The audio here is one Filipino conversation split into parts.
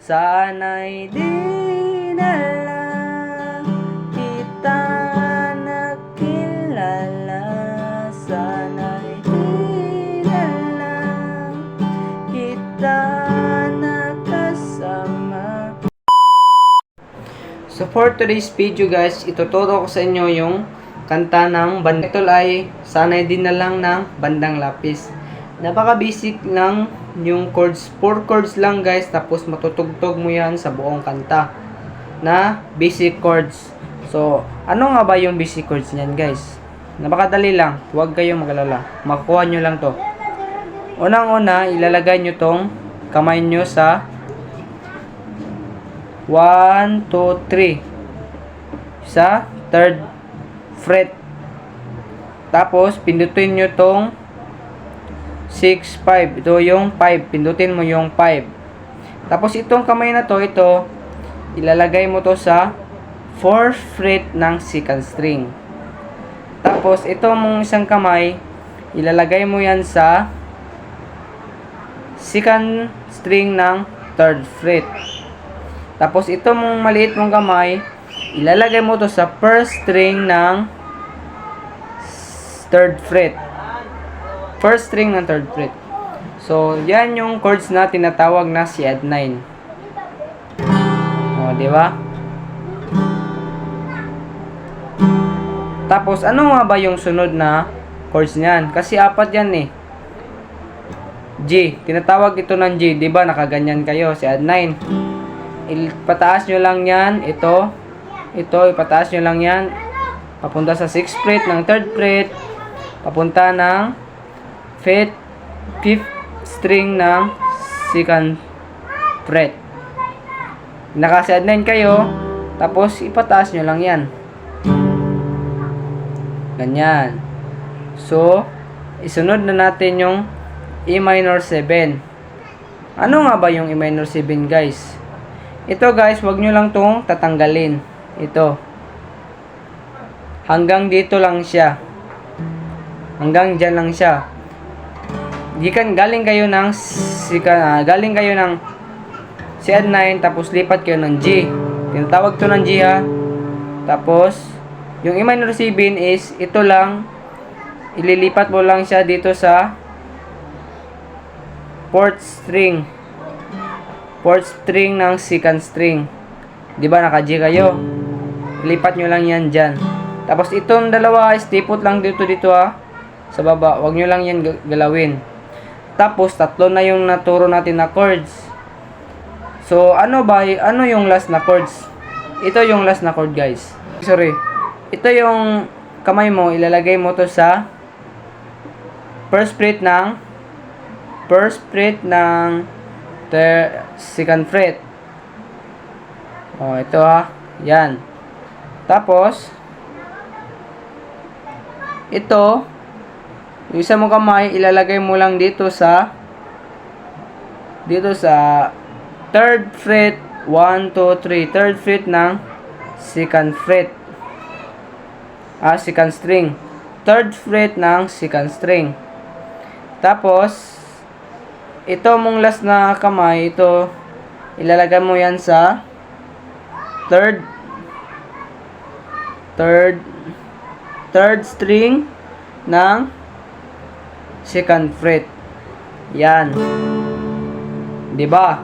Sana'y di na lang kita nakilala. Sana'y di na lang kita nakasama. So for today's video guys, ituturo ko sa inyo yung kanta ng bandang. Ito ay Sana'y di na lang ng Bandang Lapis. Napaka basic lang yung chords, 4 chords lang guys, tapos matutugtog mo yan sa buong kanta na basic chords. So ano nga ba yung basic chords niyan guys? Napakadali lang, huwag kayong magalala, makukuha nyo lang to. Unang-una, ilalagay nyo tong kamay nyo sa 1, 2, 3 sa 3rd fret. Tapos pindutin nyo tong 6, 5. Ito yung 5. Pindutin mo yung 5. Tapos itong kamay na to, ito, ilalagay mo to sa 4th fret ng 2nd string. Tapos ito mong isang kamay, ilalagay mo yan sa 2nd string ng 3rd fret. Tapos ito mong maliit mong kamay, ilalagay mo to sa 1st string ng 3rd fret. 1st string ng 3rd fret. So, yan yung chords na tinatawag na C-add9. O, di ba? Tapos, ano nga ba yung sunod na chords niyan? Kasi apat yan eh. G. Tinatawag ito ng G. Di ba? Nakaganyan kayo. C-add9. Ipataas nyo lang yan. Ito. Ito. Ipataas nyo lang yan. Papunta sa 6th fret ng 3rd fret. Papunta ng 5th string ng 2nd fret. Naka-C-add9 kayo, tapos ipataas nyo lang yan. Ganyan. So, isunod na natin yung E minor 7. Ano nga ba yung E minor 7 guys? Ito guys, wag nyo lang tong tatanggalin. Ito. Hanggang dito lang siya. Hanggang dyan lang siya. Galing kayo ng C-add9, tapos lipat kayo ng G. Tinatawag to ng G ha. Tapos yung E minor 7 is ito lang, ililipat mo lang siya dito sa 4th string. 4th string ng 2nd string. Di ba naka G kayo? Lipat nyo lang yan dyan. Tapos itong dalawa is tipot lang dito ha, sa baba. Huwag nyo lang yan galawin. Tapos, tatlo na yung naturo natin na chords. So, ano yung last na chords? Ito yung last na chord, guys. Sorry. Ito yung kamay mo, ilalagay mo to sa 1st fret ng 2nd fret. Oh, ito ha. Yan. Tapos, ito, yung isa mong kamay, ilalagay mo lang dito sa 3rd fret, 1, 2, 3, 3rd fret ng 2nd fret. 2nd string. 3rd fret ng 2nd string. Tapos, ito mong last na kamay, ito, ilalagay mo yan sa 3rd string ng 2nd fret. Yan. 'Di ba?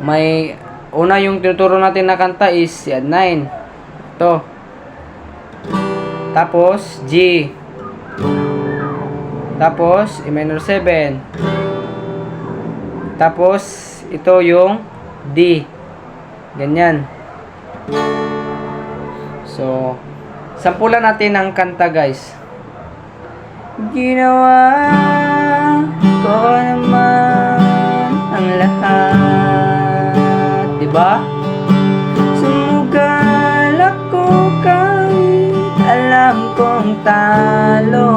May una yung tinuturo natin na kanta is C-add9. Ito. Tapos G. Tapos E minor 7. Tapos ito yung D. Ganyan. So, sampulan natin ang kanta, guys. Ginawa ko naman ang lahat, diba? Sumugal ako kahit alam kong talo.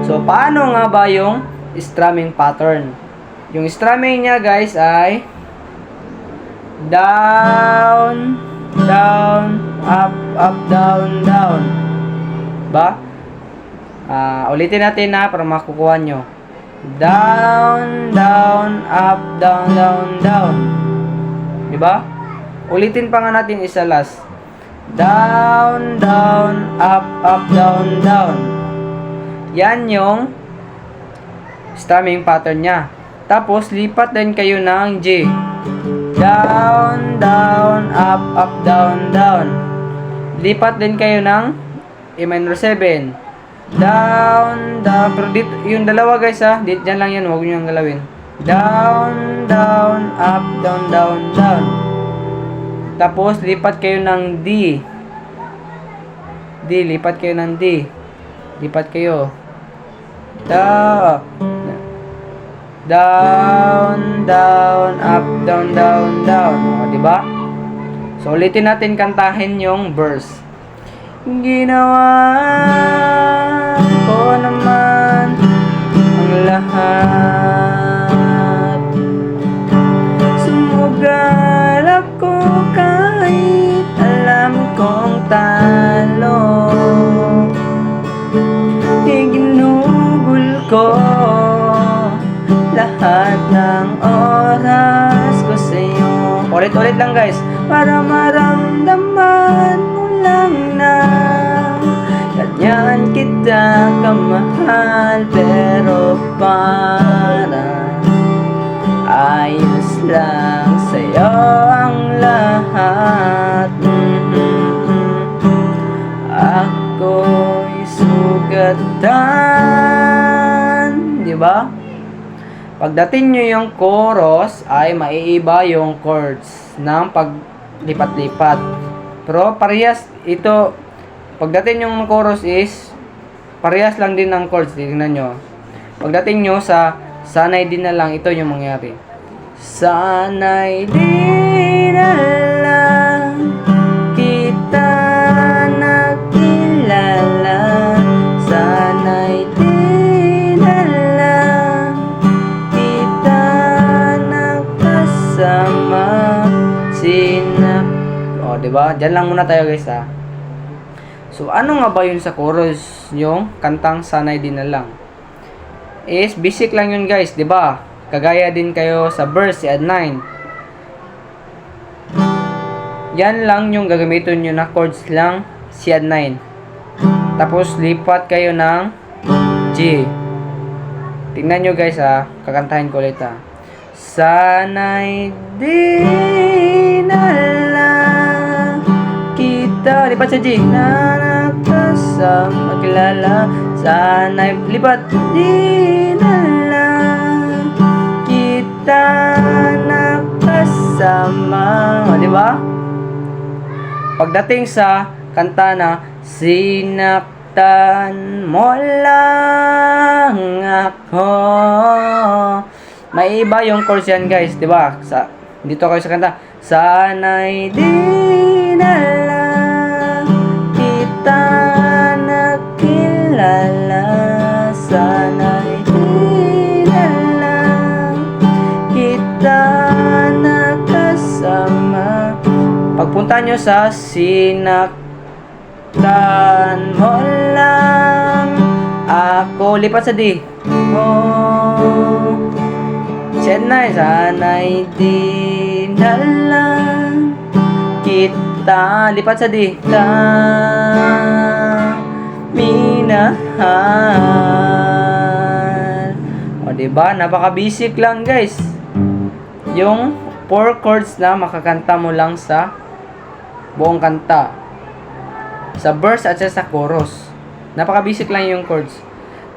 So, paano nga ba yung strumming pattern? Yung strumming niya guys ay down, down, up, up, down, down. Ba? Ulitin natin na para makukuha nyo. Down, down, up, down, down, down. Diba? Ulitin pa nga natin isa last. Down, down, up, down, down. Yan yung strumming pattern niya. Tapos, lipat din kayo ng G. Down, down, up, down, down. Lipat din kayo ng A minor 7. Down, down. Pero dito, yung dalawa guys ha. Dyan lang yan. Huwag nyo yung galawin. Down, down, up, down, down, down. Tapos, lipat kayo ng D. Lipat kayo ng D. Lipat kayo. Down, down, up, down, down, down. O, diba? So, ulitin natin kantahin yung verse. Ginawa ko naman ang lahat. Sumugal ako kahit alam kong talo. Iginugol ko lahat ng oras ko sa'yo. Ulit-ulit lang guys. Para maramdaman mo lang na ganyan kita kamahal. Pero para ayos lang sa'yo ang lahat. Ako'y sugatan. Diba? Pagdating nyo yung chorus ay maiiba yung chords ng paglipat-lipat. Pero parehas ito, pagdating yung chorus is parehas lang din ng chords. Tingnan nyo. Pagdating nyo sa sanay din na lang, ito yung mangyari. Sanay din na lang kita nakilala. Sanay din na lang kita nakasama. O, diba? Diyan lang muna tayo guys ha. So, ano nga ba yun sa chorus? Yung kantang sanay din na lang. Is basic lang yun guys, diba? Kagaya din kayo sa verse, si add 9. Yan lang yung gagamitin nyo na chords lang, si add 9. Tapos, lipat kayo ng G. Tingnan nyo guys ha. Kakantahin ko ulit ha. Sanay din na lang kita. Lipat sa G. Na nakasama kilala. Sanay. Lipat. Di na lang kita nakasama. O, diba? Pagdating sa kanta na sinaktan mo lang ako. May iba yung chorus yan guys, di ba? Dito kayo sa kanta. Sanay di na lang kita nakilala. Sanay di na lang kita nakasama. Pagpunta nyo sa sinaktan mo lang ako. Lipat sa D. Sanay di na lang kita. Lipat sa D. Minahal. O diba? Napaka-basic lang guys. Yung 4 chords na makakanta mo lang sa buong kanta. Sa verse at sa chorus. Napaka-basic lang yung chords.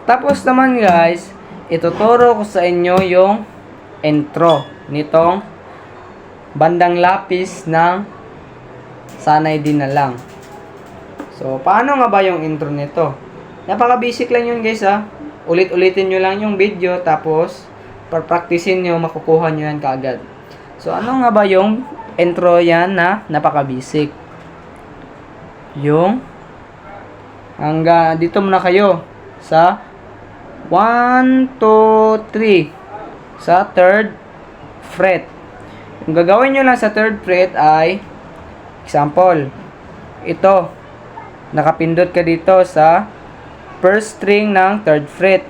Tapos naman guys, ituturo ko sa inyo yung intro nitong bandang lapis ng sanay din na lang. So, paano nga ba yung intro nito? Napaka-basic lang yun guys ha. Ulit-ulitin nyo lang yung video tapos practicein nyo, makukuha nyo yan kaagad. So, ano nga ba yung intro yan na napaka-basic? Yung hanggang dito muna kayo sa 1, 2, 3 sa 3rd fret. Yung gagawin nyo lang sa 3rd fret ay example, ito nakapindot ka dito sa 1st string ng 3rd fret.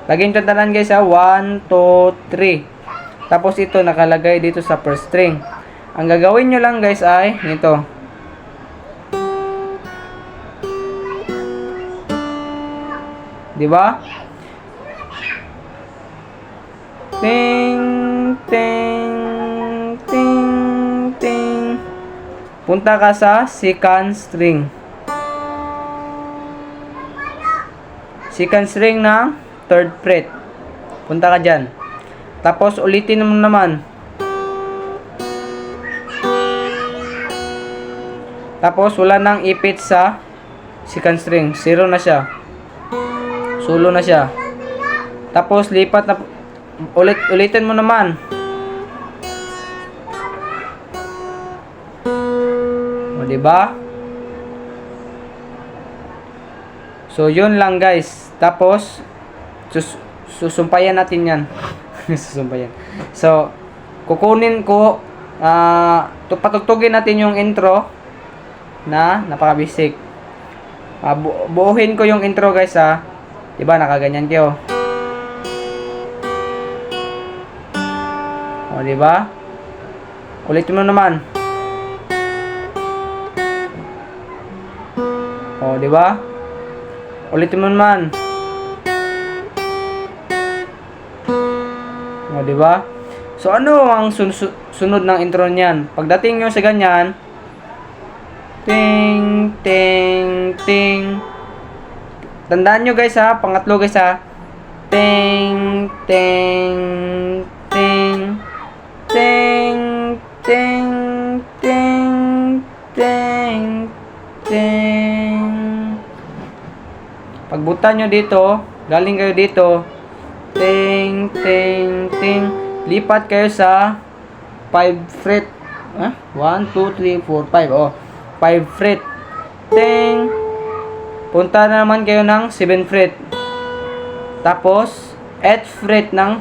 Laging tandaan guys ha, 1, 2, 3. Tapos ito nakalagay dito sa first string. Ang gagawin nyo lang guys ay nito. Diba? Ting, ting, ting, ting. Punta ka sa second string. Second string ng third fret. Punta ka dyan. Tapos ulitin mo naman. Tapos wala nang ipit sa second string. 0 na siya. Solo na siya. Tapos lipat na ulitin mo naman. O diba? So yun lang guys. Tapos susumpayan natin 'yan. Susumpayan. So kukunin ko patugtugin natin yung intro na napaka-basic. Buuhin ko yung intro guys ha. Diba nakaganyan kayo. O diba? Ulitin mo naman. O diba? Ulitin mo naman. O diba? So ano ang sunod ng intro niyan? Pagdating nyo sa ganyan, ting ting ting. Tandaan nyo guys ha, pangatlo guys ha. Ting ting ting ting ting ting ting ting. Pagbutan nyo dito, galing kayo dito, ting ting ting, lipat kayo sa 5 fret. 1, 2, 3, 4, 5. Oh, 5 fret. Ting. Punta na naman kayo ng 7 fret. Tapos 8 fret ng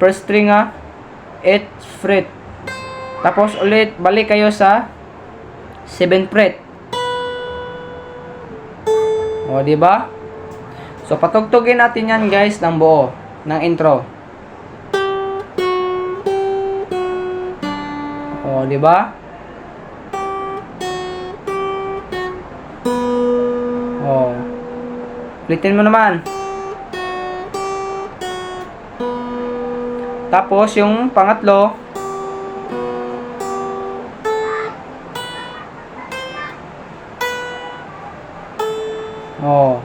first string 8 fret. Tapos ulit balik kayo sa 7 fret. O di ba? So patugtugin natin 'yan guys ng buo ng intro. O di ba? Oh. Ulitin mo naman. Tapos yung pangatlo. Oh.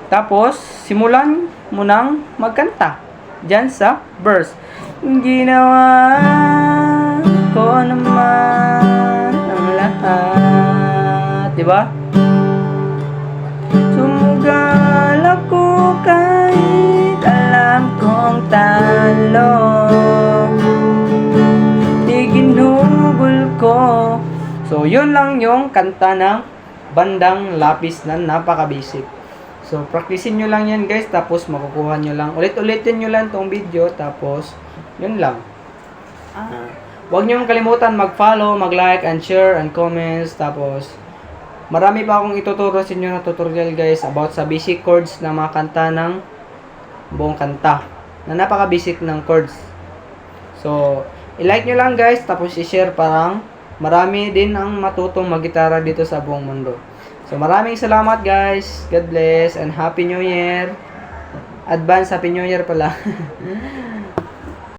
Tapos simulan mo nang magkanta diyan sa verse. Ginawa ko naman ang lahat, di ba? Sumugal ako kahit alam kong talo. Iginugol ko. So, yun lang yung kanta ng Bandang Lapis na napaka-basic. So, practicein nyo lang yan guys. Tapos, makukuha nyo lang. Ulit-ulitin nyo lang tong video. Tapos, yun lang. Huwag nyo kalimutan mag-follow, mag-like, and share, and comments. Tapos, marami pa akong ituturo sa inyo na tutorial guys about sa basic chords na mga kanta ng buong kanta na napaka-basic ng chords. So, i-like nyo lang guys, tapos i-share parang marami din ang matutong mag-gitara dito sa buong mundo. So, maraming salamat guys. God bless and Happy New Year. Advance Happy New Year pala.